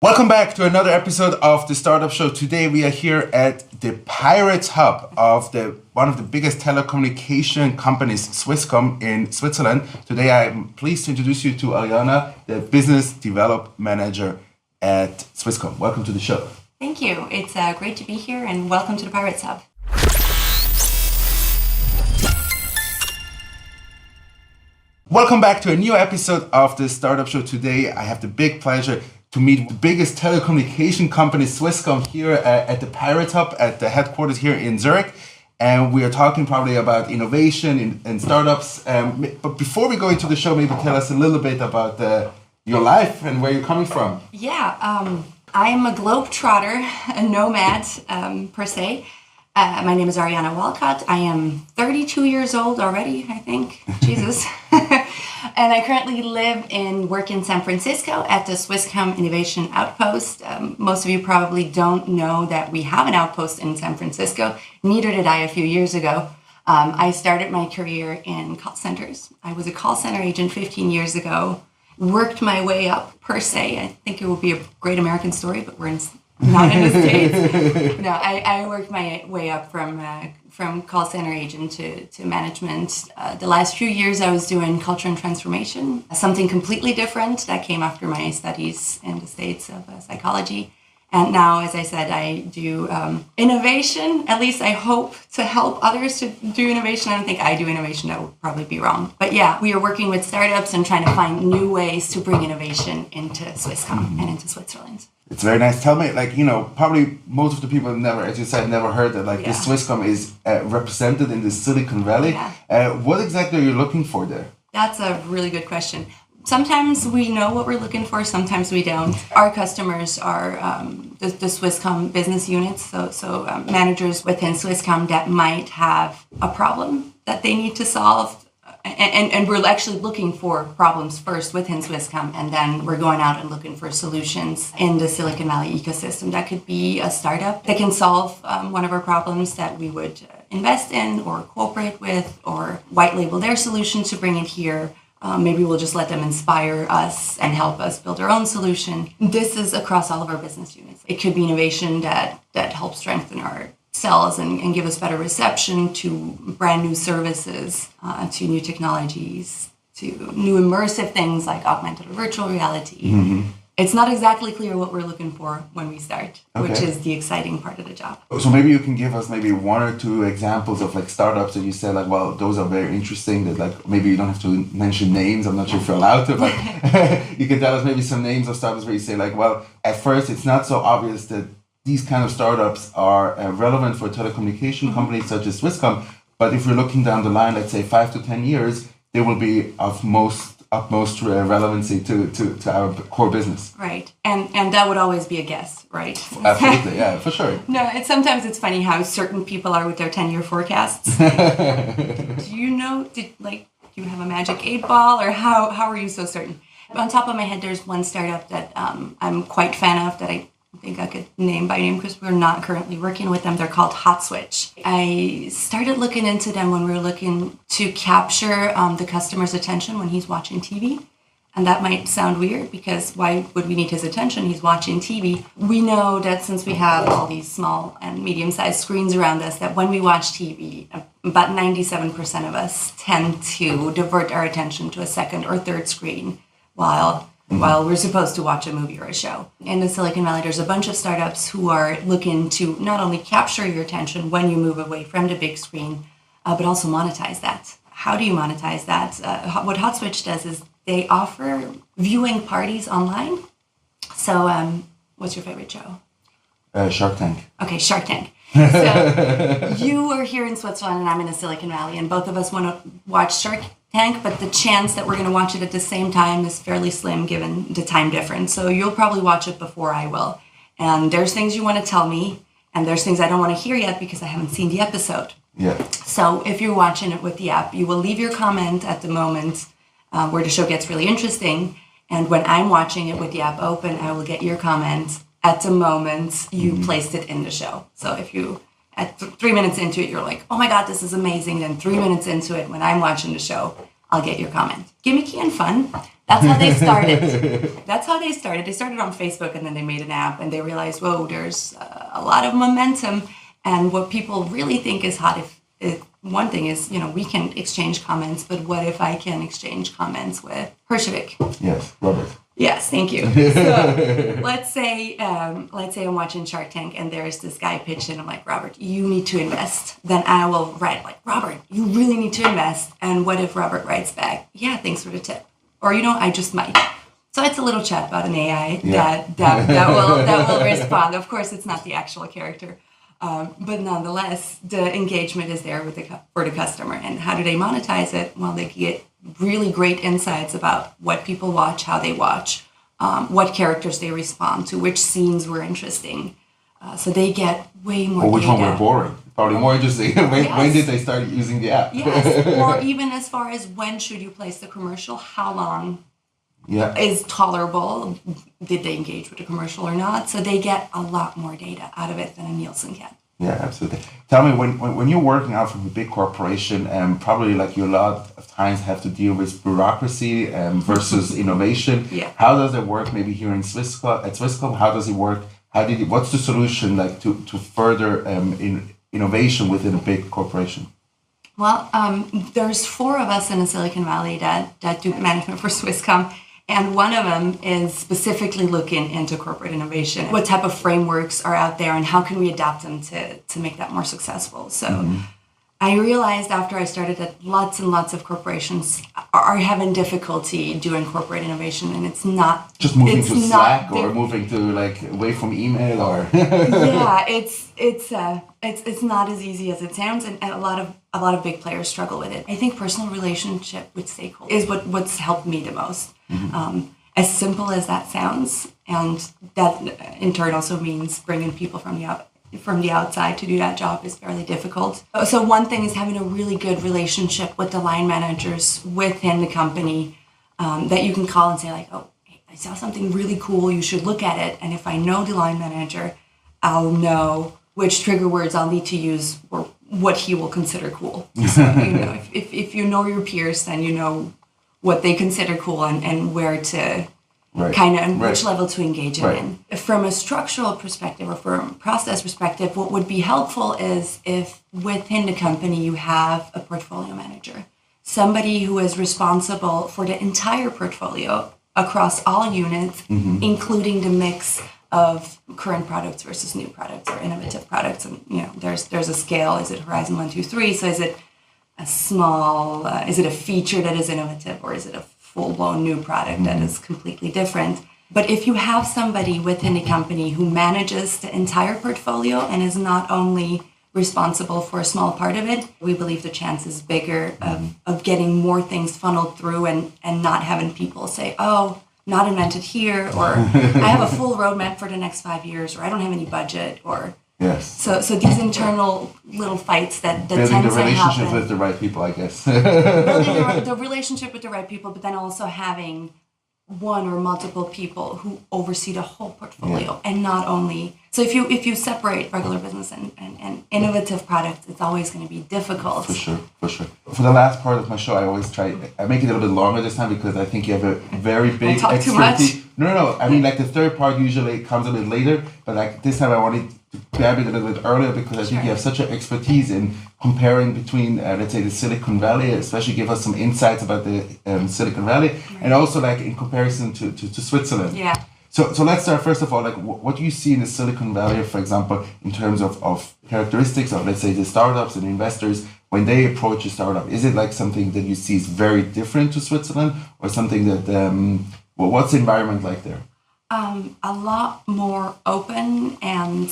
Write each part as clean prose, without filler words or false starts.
Welcome back to another episode of the Startup Show. Today we are here at the Pirates Hub of one of the biggest telecommunication companies, Swisscom, in Switzerland. Today I'm pleased to introduce you to Arijana, the Business Development Manager at Swisscom. Welcome to the show. Thank you. It's great to be here and welcome to the Pirates Hub. Welcome back to a new episode of the Startup Show. Today I have the big pleasure to meet the biggest telecommunication company, Swisscom, here at the Pirates Hub at the headquarters here in Zurich. And we are talking probably about innovation and startups. But before we go into the show, maybe tell us a little bit about your life and where you're coming from. Yeah, I am a globetrotter, a nomad per se. My name is Arijana Walcott. I am 32 years old already, I think. Jesus. And I currently work in San Francisco at the Swisscom Innovation Outpost. Most of you probably don't know that we have an outpost in San Francisco. Neither did I a few years ago. I started my career in call centers. I was a call center agent 15 years ago. Worked my way up, per se. I think it will be a great American story, but we're not in the States. No, I worked my way up from call center agent to management. The last few years I was doing culture and transformation, something completely different that came after my studies in the States of psychology. And now, as I said, I do innovation. At least I hope to help others to do innovation. I don't think I do innovation. That would probably be wrong. But yeah, we are working with startups and trying to find new ways to bring innovation into Swisscom and into Switzerland. It's very nice. Tell me, probably most of the people never, as you said, never heard that, the Swisscom is represented in the Silicon Valley. Yeah. What exactly are you looking for there? That's a really good question. Sometimes we know what we're looking for, sometimes we don't. Our customers are the Swisscom business units, so managers within Swisscom that might have a problem that they need to solve. And we're actually looking for problems first within Swisscom, and then we're going out and looking for solutions in the Silicon Valley ecosystem. That could be a startup that can solve one of our problems that we would invest in or cooperate with or white label their solution to bring it here. Maybe we'll just let them inspire us and help us build our own solution. This is across all of our business units. It could be innovation that helps strengthen our sales and give us better reception to brand new services, to new technologies, to new immersive things like augmented or virtual reality. Mm-hmm. It's not exactly clear what we're looking for when we start, which is the exciting part of the job. So maybe you can give us maybe one or two examples of startups that you said those are very interesting that maybe you don't have to mention names. I'm not sure if you're allowed to, but you can tell us maybe some names of startups where you say at first it's not so obvious that these kind of startups are relevant for telecommunication companies such as Swisscom. But if we're looking down the line, let's say 5 to 10 years, they will be of utmost relevancy to our core business. Right. And that would always be a guess, right? Absolutely, yeah, for sure. No, sometimes it's funny how certain people are with their 10-year forecasts. Do you have a magic 8 ball, or how are you so certain? On top of my head, there's one startup that I'm quite fan of that I think I could name by name because we're not currently working with them. They're called HotSwitch. I started looking into them when we were looking to capture the customer's attention when he's watching TV. And that might sound weird because why would we need his attention? He's watching TV. We know that since we have all these small and medium-sized screens around us, that when we watch TV, about 97% of us tend to divert our attention to a second or third screen while we're supposed to watch a movie or a show. In the Silicon Valley, there's a bunch of startups who are looking to not only capture your attention when you move away from the big screen, but also monetize that. How do you monetize that? What HotSwitch does is they offer viewing parties online. So what's your favorite show? Shark Tank. Okay, Shark Tank. So you are here in Switzerland and I'm in the Silicon Valley, and both of us want to watch Shark Tank, but the chance that we're going to watch it at the same time is fairly slim given the time difference. So you'll probably watch it before I will. And there's things you want to tell me, and there's things I don't want to hear yet because I haven't seen the episode. Yeah. So if you're watching it with the app, you will leave your comment at the moment where the show gets really interesting. And when I'm watching it with the app open, I will get your comment at the moment you placed it in the show. So if you, at 3 minutes into it, you're like, oh my God, this is amazing. Then 3 minutes into it, when I'm watching the show, I'll get your comment. Gimmicky and fun. That's how they started. They started on Facebook, and then they made an app, and they realized, whoa, there's a lot of momentum. And what people really think is hot, one thing is, we can exchange comments, but what if I can exchange comments with Hershevik? Yes, Robert. Yes, thank you. So let's say I'm watching Shark Tank, and there's this guy pitching. I'm like, Robert, you need to invest. Then I will write like, Robert, you really need to invest. And what if Robert writes back, yeah, thanks for the tip, or I just might. So it's a little chatbot, an AI that will respond. Of course, it's not the actual character. But nonetheless, the engagement is there for the customer. And how do they monetize it? Well, they get really great insights about what people watch, how they watch, what characters they respond to, which scenes were interesting. So they get way more which data. one were boring? Probably more interesting. When did they start using the app? Yes, or even as far as when should you place the commercial, how long is tolerable, did they engage with the commercial or not? So they get a lot more data out of it than a Nielsen can. Yeah, absolutely. Tell me, when you're working out from a big corporation, probably like you a lot of times have to deal with bureaucracy versus innovation. Yeah. How does it work? Maybe here in Swisscom, how does it work? What's the solution like to further innovation within a big corporation? Well, there's 4 of us in the Silicon Valley that do management for Swisscom. And one of them is specifically looking into corporate innovation. What type of frameworks are out there and how can we adapt them to make that more successful? So I realized after I started that lots and lots of corporations are having difficulty doing corporate innovation, and it's not just moving to Slack or moving to like away from email or yeah, it's not as easy as it sounds, and a lot of big players struggle with it. I think personal relationship with stakeholders is what's helped me the most. As simple as that sounds, and that in turn also means bringing people from the outside to do that job is fairly difficult. So one thing is having a really good relationship with the line managers within the company that you can call and say like, oh, hey, I saw something really cool, you should look at it. And if I know the line manager, I'll know which trigger words I'll need to use or what he will consider cool. So, if you know your peers, then you know what they consider cool and where to which level to engage in. From a structural perspective or from a process perspective, what would be helpful is if within the company you have a portfolio manager, somebody who is responsible for the entire portfolio across all units, including the mix of current products versus new products or innovative products. And there's a scale. Is it Horizon 1, 2, 3? So is it is it a feature that is innovative, or is it a full-blown new product that is completely different? But if you have somebody within the company who manages the entire portfolio and is not only responsible for a small part of it, we believe the chance is bigger of getting more things funneled through and not having people say, oh, not invented here, or I have a full roadmap for the next 5 years, or I don't have any budget, or... Yes. So these internal little fights that building tend the to happen. relationship with the right people, I guess. Building the relationship with the right people, but then also having one or multiple people who oversee the whole portfolio, and not only. So if you separate regular business and innovative products, it's always going to be difficult. For sure. For the last part of my show, I make it a little bit longer this time because I think you have a very big talk expertise. Too much? No. I mean, like the third part usually comes a bit later, but like this time I wanted to grab it a little bit earlier because I think you have such an expertise in comparing between, let's say, the Silicon Valley, especially give us some insights about the Silicon Valley, and also like in comparison to Switzerland. Yeah. So let's start first of all, like what do you see in the Silicon Valley, for example, in terms of characteristics of, let's say, the startups and investors when they approach a startup? Is it like something that you see is very different to Switzerland, or something that, what's the environment like there? A lot more open, and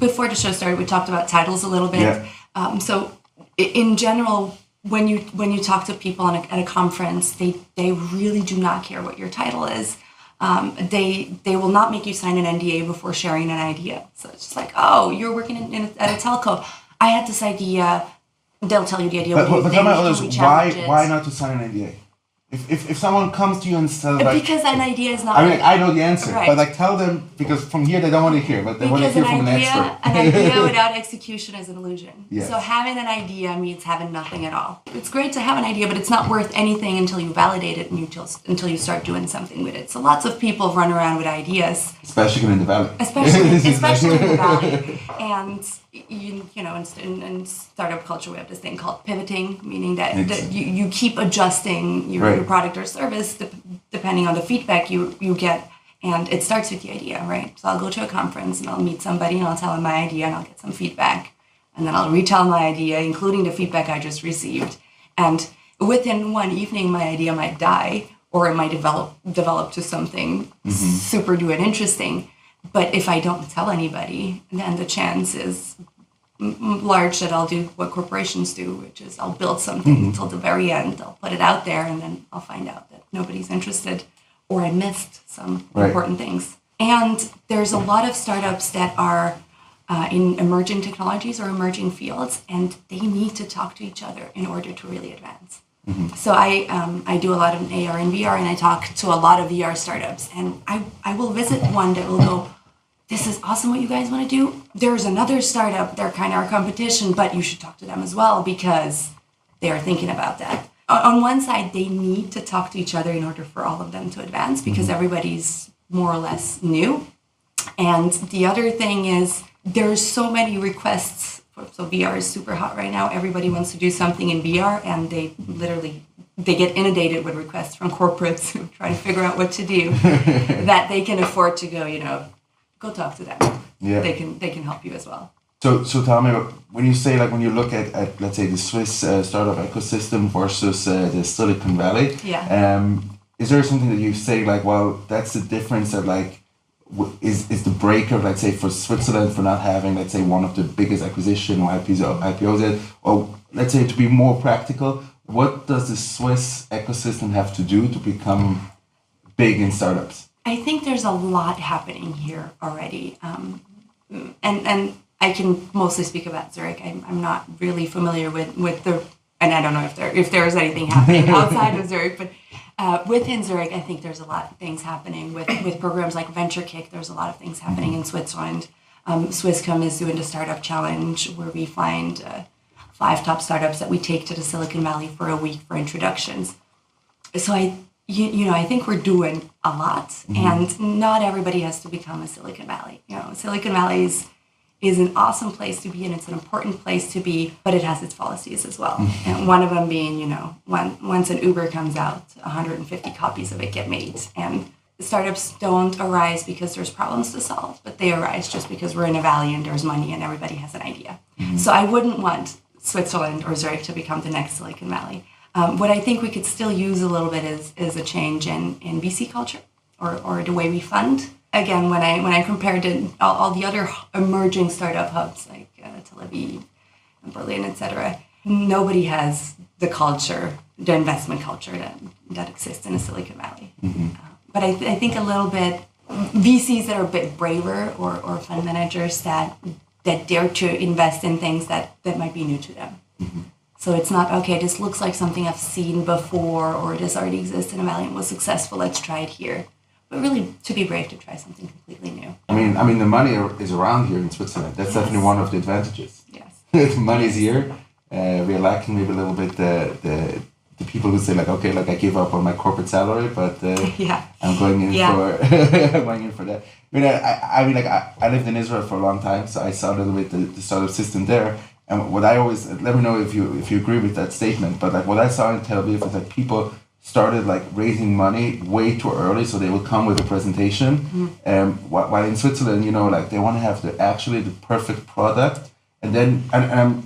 before the show started, we talked about titles a little bit. Yeah. So in general, when you talk to people at a conference, they really do not care what your title is. They will not make you sign an NDA before sharing an idea. So it's just like, oh, you're working at a telco. I had this idea. They'll tell you the idea. But tell me, why not to sign an NDA? if someone comes to you and says like, because an idea is not. I mean, I know the answer, right. but like tell them, because from here they don't want to hear, but they want to hear from an expert. An idea without execution is an illusion. Yes. So having an idea means having nothing at all. It's great to have an idea, but it's not worth anything until you validate it and until you start doing something with it. So lots of people run around with ideas, especially in the valley. Especially in the valley, and you know, in startup culture, we have this thing called pivoting, meaning that you keep adjusting your product or service depending on the feedback you get. And it starts with the idea, right? So I'll go to a conference and I'll meet somebody and I'll tell them my idea and I'll get some feedback. And then I'll retell my idea, including the feedback I just received. And within one evening, my idea might die, or it might develop to something super new and interesting. But if I don't tell anybody, then the chance is large that I'll do what corporations do, which is I'll build something until the very end. I'll put it out there, and then I'll find out that nobody's interested, or I missed some important things. And there's a lot of startups that are in emerging technologies or emerging fields, and they need to talk to each other in order to really advance. So I do a lot of AR and VR, and I talk to a lot of VR startups, and I will visit one that will go, this is awesome what you guys want to do. There's another startup, they're kind of our competition, but you should talk to them as well because they are thinking about that. On one side, they need to talk to each other in order for all of them to advance because everybody's more or less new. And the other thing is there's so many requests. So VR is super hot right now. Everybody wants to do something in VR, and they get inundated with requests from corporates who try to figure out what to do that they can afford to go talk to them. Yeah. They can help you as well. So tell me, when you say, like, when you look at let's say the Swiss startup ecosystem versus the Silicon Valley, is there something that you say like, well, that's the difference that like is the breaker, let's say, for Switzerland for not having, let's say, one of the biggest acquisition or IPOs, or let's say, to be more practical, what does the Swiss ecosystem have to do to become big in startups? I think there's a lot happening here already, and I can mostly speak about Zurich. I'm not really familiar with the, and I don't know if there is anything happening outside of Zurich, but within Zurich, I think there's a lot of things happening with programs like Venture Kick. There's a lot of things happening in Switzerland. Swisscom is doing the Startup Challenge, where we find 5 top startups that we take to the Silicon Valley for a week for introductions. So I think we're doing a lot, and not everybody has to become a Silicon Valley. Silicon Valley is an awesome place to be, and it's an important place to be, but it has its fallacies as well. And one of them being, once an Uber comes out, 150 copies of it get made. And startups don't arise because there's problems to solve, but they arise just because we're in a valley and there's money and everybody has an idea. So I wouldn't want Switzerland or Zurich to become the next Silicon Valley. What I think we could still use a little bit is a change in VC culture or the way we fund. Again, when I compared to all the other emerging startup hubs like Tel Aviv and Berlin, etc., nobody has the culture, the investment culture that exists in a Silicon Valley. But I think a little bit VCs that are a bit braver or fund managers that dare to invest in things that might be new to them. So it's not, okay, this looks like something I've seen before, or this already exists in a valley and was successful, let's try it here. But really, to be brave to try something completely new. I mean, the money is around here in Switzerland. That's definitely one of the advantages. Yes. The money's here. We're lacking maybe a little bit the people who say like, okay, like I give up on my corporate salary, but I'm going in for that. I lived in Israel for a long time, so I saw a little bit the startup system there. And what I always, let me know if you agree with that statement, but like what I saw in Tel Aviv is like people started like raising money way too early, so they would come with a presentation. While in Switzerland, like they want to have the perfect product, and then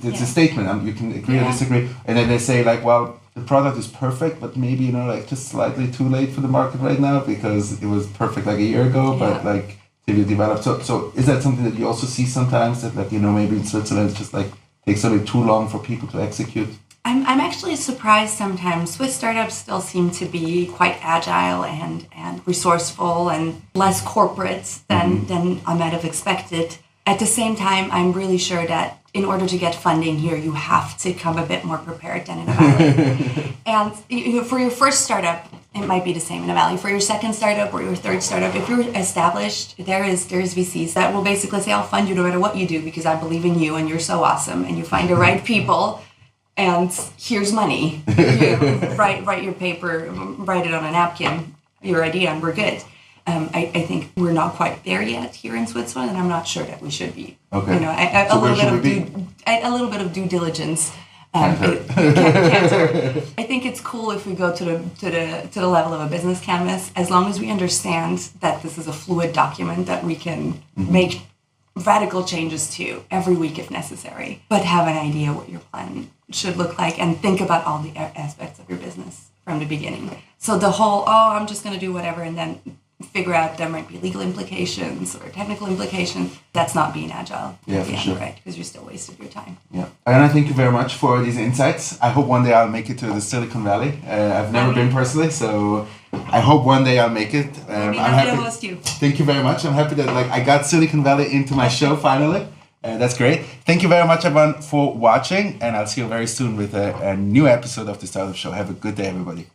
it's a statement. You can agree or disagree, and then they say like, well, the product is perfect, but maybe like just slightly too late for the market right now because it was perfect like a year ago, but like till you develop. So is that something that you also see sometimes that like maybe in Switzerland it's just like takes a bit too long for people to execute? I'm actually surprised sometimes. Swiss startups still seem to be quite agile and resourceful and less corporate than I might have expected. At the same time, I'm really sure that in order to get funding here, you have to come a bit more prepared than in a valley. And for your first startup, it might be the same in a valley. For your second startup or your third startup, if you're established, there's VCs that will basically say, I'll fund you no matter what you do because I believe in you and you're so awesome and you find the right people and here's money. Write your paper, write it on a napkin, your idea, and we're good. I think we're not quite there yet here in Switzerland, and I'm not sure that we should be. Okay. A little bit of due diligence. Can't hurt. I think it's cool if we go to the level of a business canvas, as long as we understand that this is a fluid document that we can make radical changes to every week if necessary, but have an idea what your plan should look like and think about all the aspects of your business from the beginning. So the whole, I'm just going to do whatever and then figure out there might be legal implications or technical implications. That's not being agile. Yeah, for sure. Right? Because you still wasted your time. Yeah. And I thank you very much for these insights. I hope one day I'll make it to the Silicon Valley. I've never been personally, so I hope one day I'll make it. I'm happy to host you. Thank you very much. I'm happy that I got Silicon Valley into my show finally. That's great. Thank you very much, everyone, for watching, and I'll see you very soon with a new episode of the Startup Show. Have a good day, everybody.